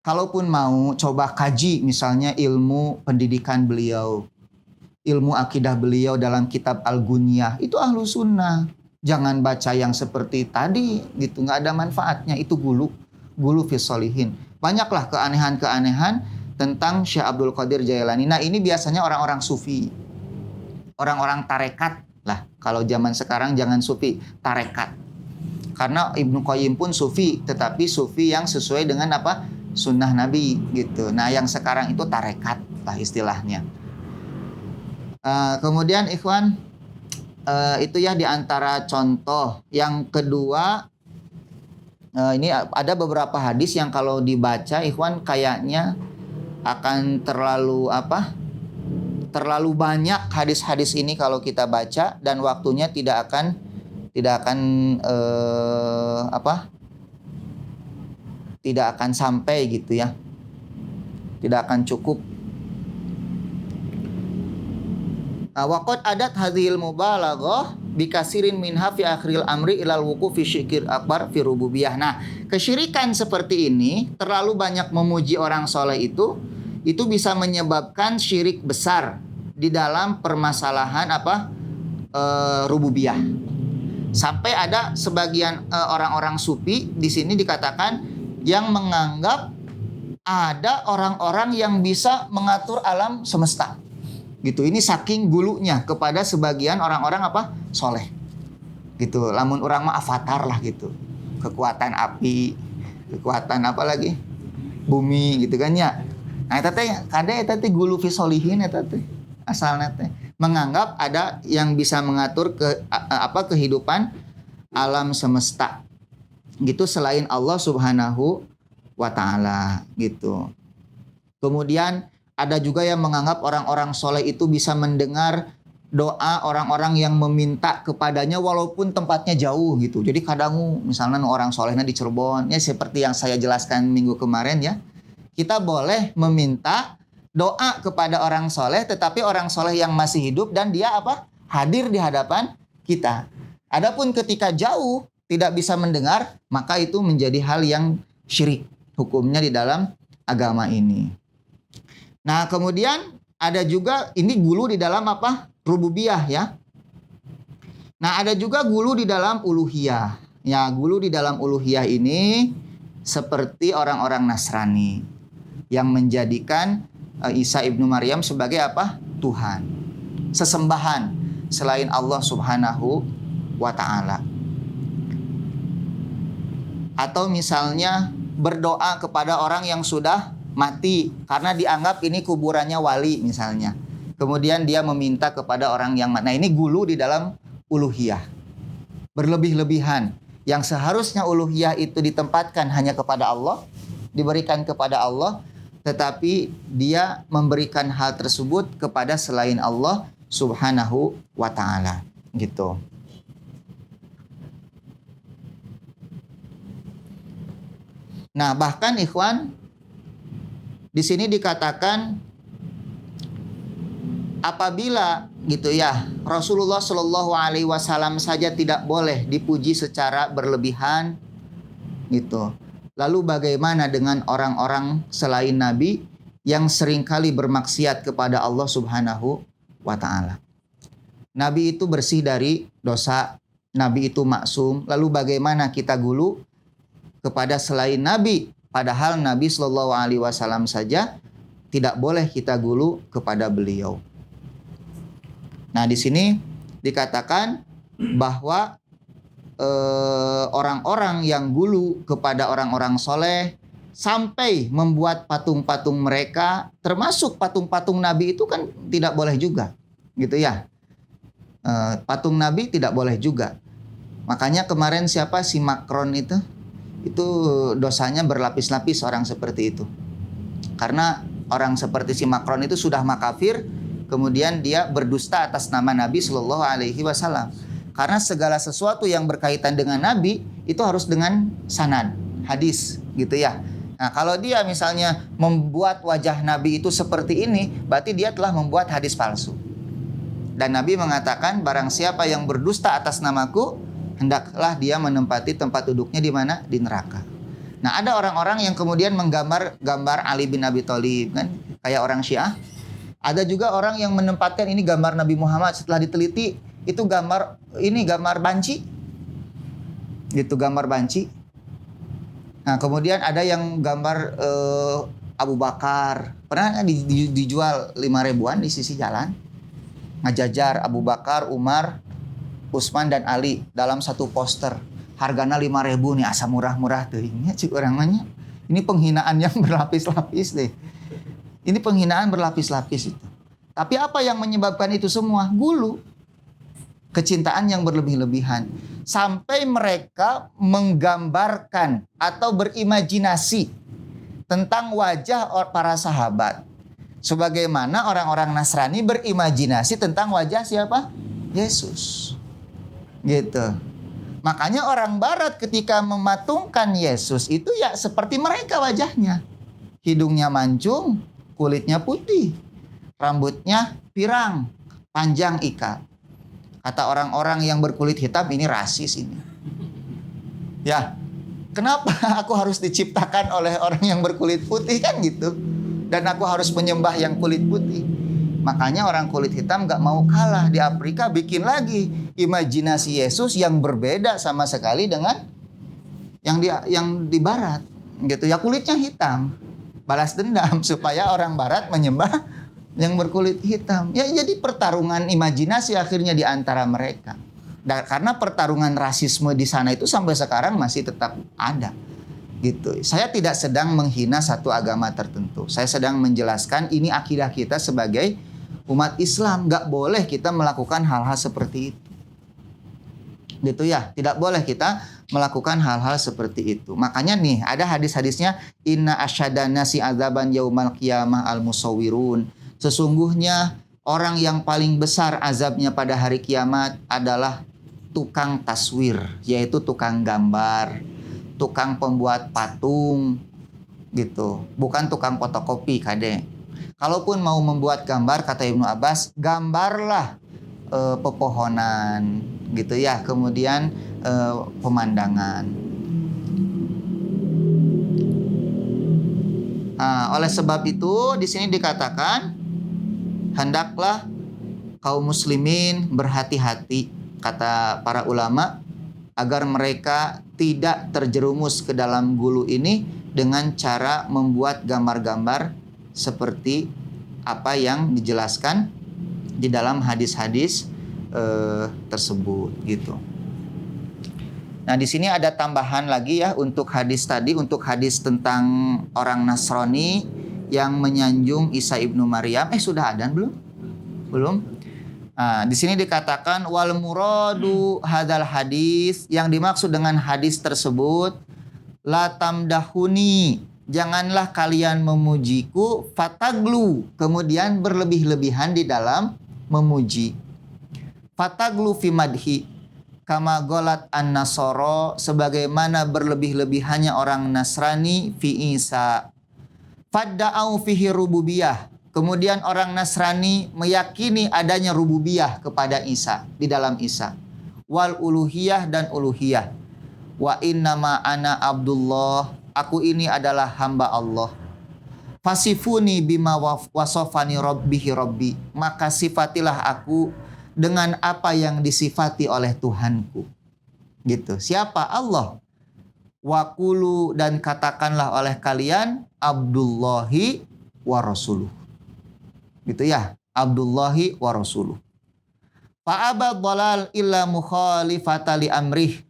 [SPEAKER 1] Kalaupun mau coba kaji misalnya ilmu pendidikan beliau, ilmu akidah beliau dalam kitab Al-Ghunyah, itu Ahlus Sunnah. Jangan baca yang seperti tadi gitu, nggak ada manfaatnya, itu gulu fis sholihin. Banyaklah keanehan-keanehan tentang Syekh Abdul Qadir Jailani. Nah, ini biasanya orang-orang sufi. Orang-orang tarekat lah. Kalau zaman sekarang jangan sufi, tarekat. Karena Ibnu Qayyim pun sufi, tetapi sufi yang sesuai dengan apa? Sunnah Nabi gitu. Nah, yang sekarang itu tarekat lah istilahnya. Kemudian ikhwan, itu ya diantara contoh. Yang kedua, ini ada beberapa hadis yang kalau dibaca ikhwan kayaknya akan terlalu banyak hadis-hadis ini kalau kita baca, dan waktunya tidak akan sampai gitu ya, tidak akan cukup. Waqad adat hadhil mubalaghah bikasirin minha fi akhiril amri ilal wuquf fi syirkil akbar fi rububiyah. Nah, kesyirikan seperti ini, terlalu banyak memuji orang soleh itu bisa menyebabkan syirik besar di dalam permasalahan rububiyah. Sampai ada sebagian orang-orang sufi di sini dikatakan yang menganggap ada orang-orang yang bisa mengatur alam semesta. Gitu. Ini saking gulunya kepada sebagian orang-orang soleh. Gitu. Lamun orang mah avatar lah gitu. Kekuatan api, kekuatan apa lagi? Bumi gitu kan ya. Nah, eta teh gulu fi sholihin eta teh. Asalna teh menganggap ada yang bisa mengatur kehidupan alam semesta. Gitu selain Allah Subhanahu wa taala gitu. Kemudian ada juga yang menganggap orang-orang soleh itu bisa mendengar doa orang-orang yang meminta kepadanya walaupun tempatnya jauh gitu. Jadi kadang misalnya orang solehnya di Cirebon, ya seperti yang saya jelaskan minggu kemarin ya. Kita boleh meminta doa kepada orang soleh, tetapi orang soleh yang masih hidup dan dia hadir di hadapan kita. Adapun ketika jauh tidak bisa mendengar, maka itu menjadi hal yang syirik hukumnya di dalam agama ini. Nah, kemudian ada juga ini gulu di dalam rububiyah ya. Nah, ada juga gulu di dalam uluhiyah. Ya, gulu di dalam uluhiyah ini seperti orang-orang Nasrani yang menjadikan Isa ibnu Maryam sebagai Tuhan. Sesembahan selain Allah Subhanahu wa taala. Atau misalnya berdoa kepada orang yang sudah mati karena dianggap ini kuburannya wali misalnya. Kemudian dia meminta kepada orang yang mati. Nah, ini gulu di dalam uluhiyah. Berlebih-lebihan. Yang seharusnya uluhiyah itu ditempatkan hanya kepada Allah, diberikan kepada Allah, tetapi dia memberikan hal tersebut kepada selain Allah Subhanahu wa taala. Gitu. Nah, bahkan ikhwan di sini dikatakan apabila gitu ya Rasulullah Shallallahu Alaihi Wasallam saja tidak boleh dipuji secara berlebihan gitu. Lalu bagaimana dengan orang-orang selain Nabi yang seringkali bermaksiat kepada Allah Subhanahu wa taala? Nabi itu bersih dari dosa, Nabi itu maksum. Lalu bagaimana kita gulu kepada selain Nabi? Padahal Nabi Shallallahu Alaihi Wasallam saja tidak boleh kita gulu kepada beliau. Nah, di sini dikatakan bahwa orang-orang yang gulu kepada orang-orang soleh sampai membuat patung-patung mereka, termasuk patung-patung Nabi itu kan tidak boleh juga, gitu ya. Patung Nabi tidak boleh juga. Makanya kemarin siapa si Macron itu dosanya berlapis-lapis orang seperti itu. Karena orang seperti si Macron itu sudah makafir, kemudian dia berdusta atas nama Nabi Shallallahu Alaihi Wasallam. Karena segala sesuatu yang berkaitan dengan Nabi itu harus dengan sanad, hadis, gitu ya. Nah, kalau dia misalnya membuat wajah Nabi itu seperti ini, berarti dia telah membuat hadis palsu. Dan Nabi mengatakan, barang siapa yang berdusta atas namaku, hendaklah dia menempati tempat duduknya di mana? Di neraka. Nah, ada orang-orang yang kemudian menggambar Ali bin Abi Thalib, kan? Kayak orang Syiah. Ada juga orang yang menempatkan ini gambar Nabi Muhammad, setelah diteliti, itu gambar banci. Gitu, gambar banci. Nah, kemudian ada yang gambar Abu Bakar. Pernah dijual 5 ribuan di sisi jalan. Ngajajar Abu Bakar, Umar, Utsman dan Ali dalam satu poster. Harganya 5.000 nih, asa murah-murah tuh. Ini cik orangnya. Ini penghinaan yang berlapis-lapis deh. Ini penghinaan berlapis-lapis itu. Tapi apa yang menyebabkan itu semua? Gulu. Kecintaan yang berlebih-lebihan. Sampai mereka menggambarkan atau berimajinasi tentang wajah para sahabat. Sebagaimana orang-orang Nasrani berimajinasi tentang wajah siapa? Yesus. Gitu. Makanya orang Barat ketika mematungkan Yesus itu ya seperti mereka wajahnya. Hidungnya mancung, kulitnya putih, rambutnya pirang, panjang ikat. Kata orang-orang yang berkulit hitam, ini rasis ini. Ya, kenapa aku harus diciptakan oleh orang yang berkulit putih kan gitu. Dan aku harus menyembah yang kulit putih. Makanya orang kulit hitam gak mau kalah. Di Afrika bikin lagi imajinasi Yesus yang berbeda sama sekali dengan yang di Barat. Gitu ya, kulitnya hitam. Balas dendam supaya orang Barat menyembah yang berkulit hitam. Ya, jadi pertarungan imajinasi akhirnya di antara mereka. Dan karena pertarungan rasisme di sana itu sampai sekarang masih tetap ada. Gitu. Saya tidak sedang menghina satu agama tertentu. Saya sedang menjelaskan ini akidah kita sebagai umat Islam. Gak boleh kita melakukan hal-hal seperti itu. Gitu ya. Tidak boleh kita melakukan hal-hal seperti itu. Makanya nih ada hadis-hadisnya, inna asyadana si azaban yaumal qiyamah al-musawwirun. Sesungguhnya orang yang paling besar azabnya pada hari kiamat adalah tukang taswir, yaitu tukang gambar, tukang pembuat patung, gitu. Bukan tukang fotokopi, kade. Kalaupun mau membuat gambar, kata Ibnu Abbas, gambarlah pepohonan, gitu ya. Kemudian pemandangan. Nah, oleh sebab itu, di sini dikatakan, hendaklah kaum muslimin berhati-hati, kata para ulama, agar mereka tidak terjerumus ke dalam gulu ini dengan cara membuat gambar-gambar seperti apa yang dijelaskan di dalam hadis-hadis tersebut, gitu. Nah, di sini ada tambahan lagi ya untuk hadis tadi, untuk hadis tentang orang Nasrani yang menyanjung Isa ibnu Maryam. Sudah adzan belum? Belum. Nah, di sini dikatakan wal muradu hadal hadis, yang dimaksud dengan hadis tersebut, la tamdahuni, janganlah kalian memujiku, fataglu, kemudian berlebih-lebihan di dalam memuji. Fataglu fi madhi, kama golat an-nasoro, sebagaimana berlebih-lebihannya orang Nasrani fi Isa. Fadda'au fihi rububiyah, kemudian orang Nasrani meyakini adanya rububiyah kepada Isa, di dalam Isa. Wal uluhiyah, dan uluhiyah. Wa innama ana abdullah, aku ini adalah hamba Allah. Fasifuni bima wasofani rabbihi rabbi, maka sifatilah aku dengan apa yang disifati oleh Tuhanku. Gitu. Siapa? Allah. Wakulu, dan katakanlah oleh kalian, Abdullahi wa rasuluh. Gitu ya, Abdullahi wa rasuluh. Fa'aba dhalal illa mukhalifata li amrih,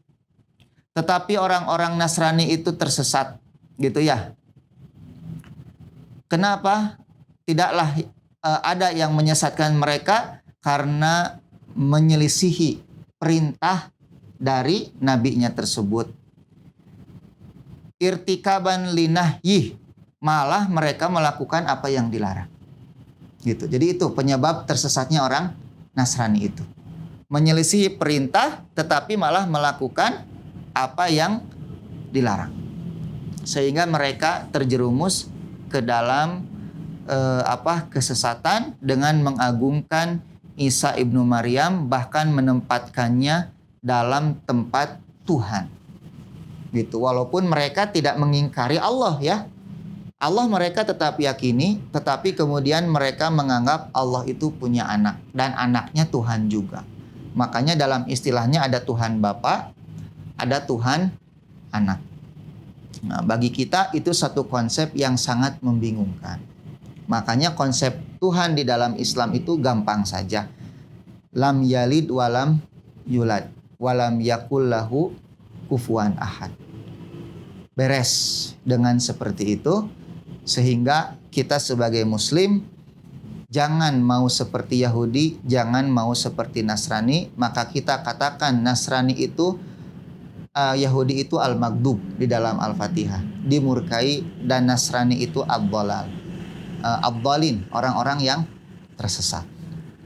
[SPEAKER 1] Tetapi orang-orang Nasrani itu tersesat, gitu ya. Kenapa? Tidaklah ada yang menyesatkan mereka karena menyelisihi perintah dari nabinya tersebut. Irtikaban linahyih, malah mereka melakukan apa yang dilarang. Gitu. Jadi itu penyebab tersesatnya orang Nasrani itu. Menyelisihi perintah tetapi malah melakukan apa yang dilarang. Sehingga mereka terjerumus ke dalam kesesatan dengan mengagungkan Isa ibnu Maryam, bahkan menempatkannya dalam tempat Tuhan. Gitu. Walaupun mereka tidak mengingkari Allah ya. Allah mereka tetap yakini, tetapi kemudian mereka menganggap Allah itu punya anak dan anaknya Tuhan juga. Makanya dalam istilahnya ada Tuhan Bapa, ada Tuhan Anak. Nah, bagi kita itu satu konsep yang sangat membingungkan. Makanya konsep Tuhan di dalam Islam itu gampang saja. Lam yalid walam yulad walam yakul lahu kufuwan ahad. Beres dengan seperti itu, sehingga kita sebagai Muslim jangan mau seperti Yahudi, jangan mau seperti Nasrani. Maka kita katakan Nasrani itu Yahudi itu al-maghdub di dalam Al-Fatihah, dimurkai, dan Nasrani itu ad-dhalal, ad-dhalin, orang-orang yang tersesat.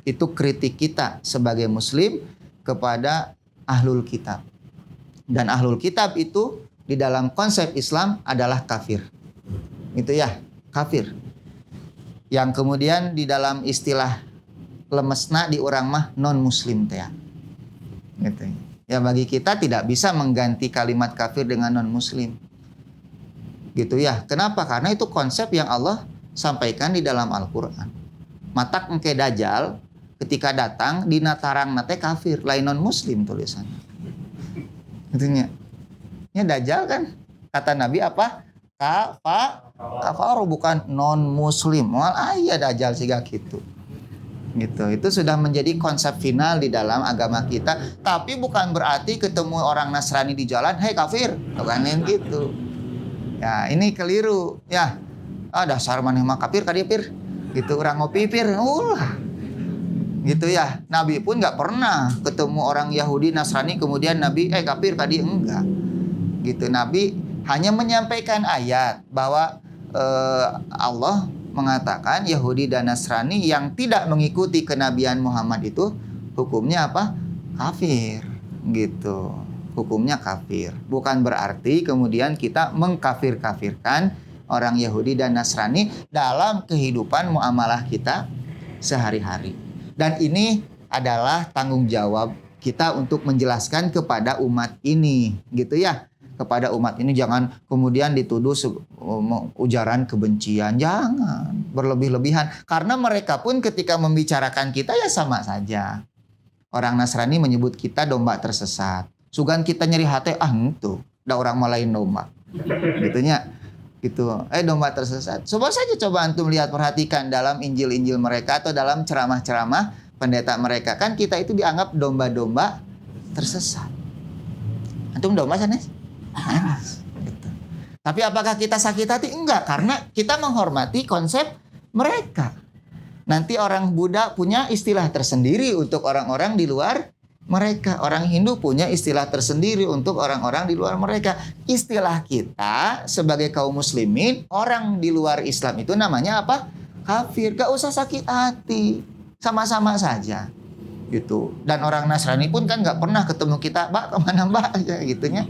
[SPEAKER 1] Itu kritik kita sebagai Muslim kepada ahlul kitab. Dan ahlul kitab itu di dalam konsep Islam adalah kafir. Itu ya, kafir. Yang kemudian di dalam istilah lemesna di urang mah non-muslim teh. Gitu. Ya bagi kita tidak bisa mengganti kalimat kafir dengan non-muslim. Gitu ya. Kenapa? Karena itu konsep yang Allah sampaikan di dalam Al-Quran. Matak engke dajjal ketika datang dina tarang nate kafir, lain non-muslim tulisannya. Itunya. Ya dajjal kan kata Nabi apa? Kafaru, bukan non-muslim. Mal aya dajjal siga gitu. Gitu. Itu sudah menjadi konsep final di dalam agama kita. Tapi bukan berarti ketemu orang Nasrani di jalan, "Hei kafir." Bukan gitu. Ya, ini keliru. Ya. Dasar maneh mah kafir ka dieu pir. Gitu urang ngopi pir. Ulah. Gitu ya. Nabi pun enggak pernah ketemu orang Yahudi Nasrani kemudian Nabi kafir ka dieu, enggak. Gitu. Nabi hanya menyampaikan ayat bahwa Allah mengatakan Yahudi dan Nasrani yang tidak mengikuti kenabian Muhammad itu hukumnya apa? Kafir. Gitu. Hukumnya kafir. Bukan berarti kemudian kita mengkafir-kafirkan orang Yahudi dan Nasrani dalam kehidupan muamalah kita sehari-hari. Dan ini adalah tanggung jawab kita untuk menjelaskan kepada umat ini. Gitu ya. Kepada umat ini jangan kemudian dituduh ujaran kebencian, jangan berlebih-lebihan, karena mereka pun ketika membicarakan kita ya sama saja. Orang Nasrani menyebut kita domba tersesat, sugan kita nyeri hati, itu da orang malain domba gitunya gitu, domba tersesat. Coba antum lihat, perhatikan dalam Injil-Injil mereka atau dalam ceramah-ceramah pendeta mereka, kan kita itu dianggap domba-domba tersesat. Antum domba sanes? Gitu. Tapi apakah kita sakit hati? Enggak, karena kita menghormati konsep mereka. Nanti orang Buddha punya istilah tersendiri untuk orang-orang di luar mereka. Orang Hindu punya istilah tersendiri untuk orang-orang di luar mereka. Istilah kita sebagai kaum muslimin, orang di luar Islam itu namanya apa? Kafir. Gak usah sakit hati. Sama-sama saja. Gitu. Dan orang Nasrani pun kan gak pernah ketemu kita, "Mbak, kemana Mbak?" aja gitunya.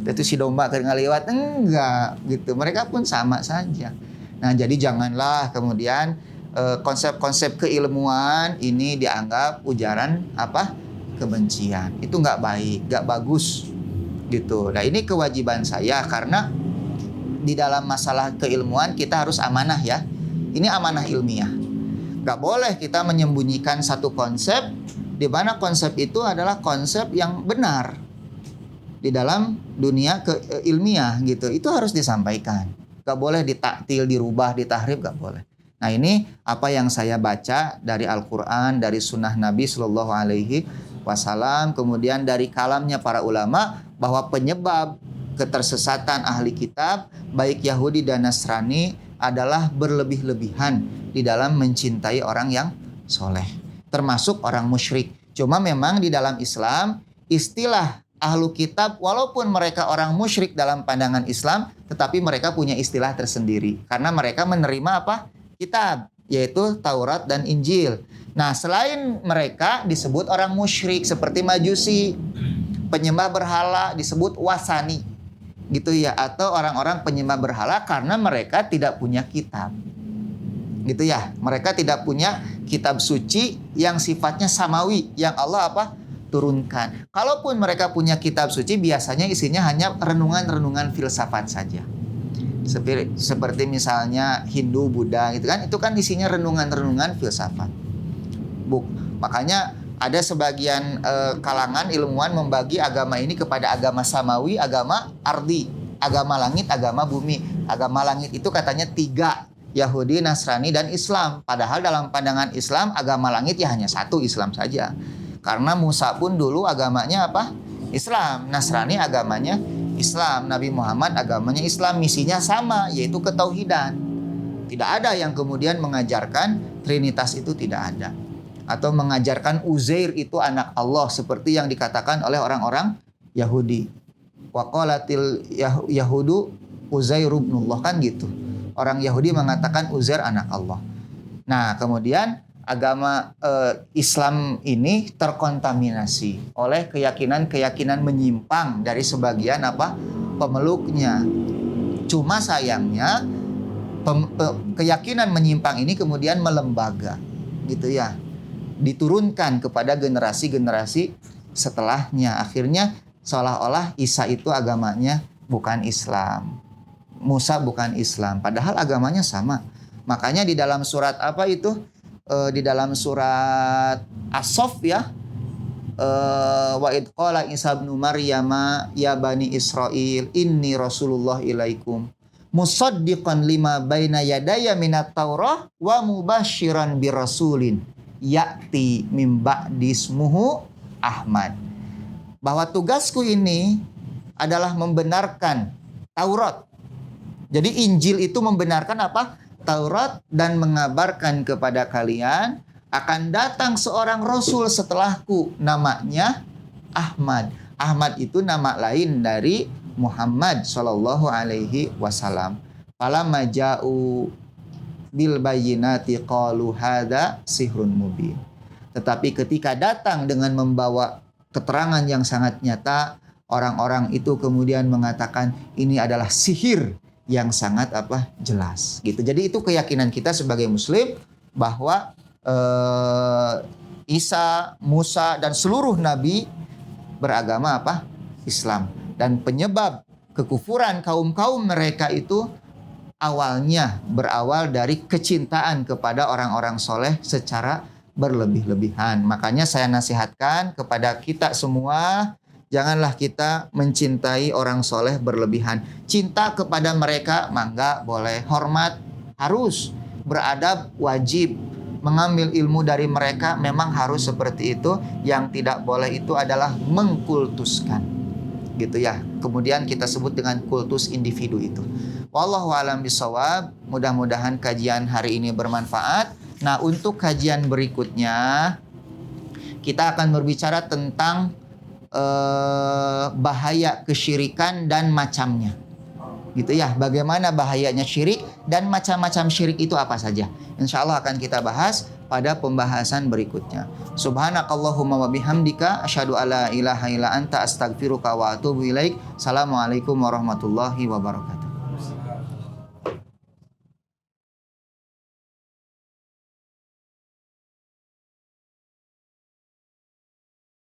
[SPEAKER 1] Itu si domba keur ngaliwat, enggak gitu. Mereka pun sama saja. Nah, jadi janganlah kemudian konsep-konsep keilmuan ini dianggap ujaran apa? Kebencian. Itu enggak baik, enggak bagus gitu. Nah, ini kewajiban saya karena di dalam masalah keilmuan kita harus amanah ya. Ini amanah ilmiah. Enggak boleh kita menyembunyikan satu konsep di mana konsep itu adalah konsep yang benar. Di dalam dunia ilmiah gitu, itu harus disampaikan. Gak boleh ditaktil, dirubah, ditahrif, gak boleh. Nah, ini apa yang saya baca dari Al-Quran, dari Sunnah Nabi Sallallahu Alaihi wasallam, kemudian dari kalamnya para ulama bahwa penyebab ketersesatan ahli kitab baik Yahudi dan Nasrani adalah berlebih-lebihan di dalam mencintai orang yang soleh, termasuk orang musyrik. Cuma memang di dalam Islam istilah ahlu kitab walaupun mereka orang musyrik dalam pandangan Islam, tetapi mereka punya istilah tersendiri karena mereka menerima apa? Kitab, yaitu Taurat dan Injil. Nah, selain mereka disebut orang musyrik seperti Majusi, penyembah berhala disebut wasani, gitu ya, atau orang-orang penyembah berhala karena mereka tidak punya kitab, gitu ya. Mereka tidak punya kitab suci yang sifatnya samawi, yang Allah apa? Turunkan. Kalaupun mereka punya kitab suci, biasanya isinya hanya renungan-renungan filsafat saja. Seperti misalnya Hindu, Buddha gitu kan, itu kan isinya renungan-renungan filsafat. Makanya ada sebagian kalangan ilmuwan membagi agama ini kepada agama samawi, agama ardi, agama langit, agama bumi. Agama langit itu katanya 3, Yahudi, Nasrani, dan Islam. Padahal dalam pandangan Islam, agama langit ya hanya 1, Islam saja. Karena Musa pun dulu agamanya apa? Islam. Nasrani agamanya Islam. Nabi Muhammad agamanya Islam. Misinya sama, yaitu ketauhidan. Tidak ada yang kemudian mengajarkan Trinitas itu, tidak ada. Atau mengajarkan Uzair itu anak Allah seperti yang dikatakan oleh orang-orang Yahudi. Wa qalatil Yahudu Uzair ibnullah, kan gitu. Orang Yahudi mengatakan Uzair anak Allah. Nah, kemudian agama Islam ini terkontaminasi oleh keyakinan-keyakinan menyimpang dari sebagian apa? Pemeluknya. Cuma sayangnya keyakinan menyimpang ini kemudian melembaga, gitu ya. Diturunkan kepada generasi-generasi setelahnya. Akhirnya seolah-olah Isa itu agamanya bukan Islam, Musa bukan Islam, padahal agamanya sama. Makanya di dalam surat apa itu? Di dalam surat As-Saff ya, wa id qala Isa ibnu Maryam ya bani Israil inni rasulullah ilaikum musaddiqan lima baina yadaya minat taurah wa mubasyiran birasulin ya'ti mim ba'di ismuhu Ahmad. Bahwa tugasku ini adalah membenarkan Taurat. Jadi Injil itu membenarkan apa? Taurat, dan mengabarkan kepada kalian akan datang seorang rasul setelahku, namanya Ahmad. Ahmad itu nama lain dari Muhammad sallallahu alaihi wasallam. Falamma ja'u bil bayyinati qalu hadza sihrun mubin. Tetapi ketika datang dengan membawa keterangan yang sangat nyata, orang-orang itu kemudian mengatakan ini adalah sihir yang sangat apa? Jelas, gitu. Jadi itu keyakinan kita sebagai muslim bahwa Isa, Musa dan seluruh nabi beragama apa? Islam. Dan penyebab kekufuran kaum-kaum mereka itu awalnya berawal dari kecintaan kepada orang-orang soleh secara berlebih-lebihan. Makanya saya nasihatkan kepada kita semua, janganlah kita mencintai orang soleh berlebihan. Cinta kepada mereka mangga boleh, hormat harus, beradab wajib, mengambil ilmu dari mereka memang harus seperti itu. Yang tidak boleh itu adalah mengkultuskan, gitu ya. Kemudian kita sebut dengan kultus individu itu. Wallahu a'lam bishawab. Mudah-mudahan kajian hari ini bermanfaat. Nah, untuk kajian berikutnya kita akan berbicara tentang bahaya kesyirikan dan macamnya, gitu ya. Bagaimana bahayanya syirik dan macam-macam syirik itu apa saja. Insya Allah akan kita bahas pada pembahasan berikutnya. Subhanakallahumma wa bihamdika asyhadu alla ilaha illa anta astaghfiruka wa atubu ilaik. Assalamualaikum warahmatullahi wabarakatuh.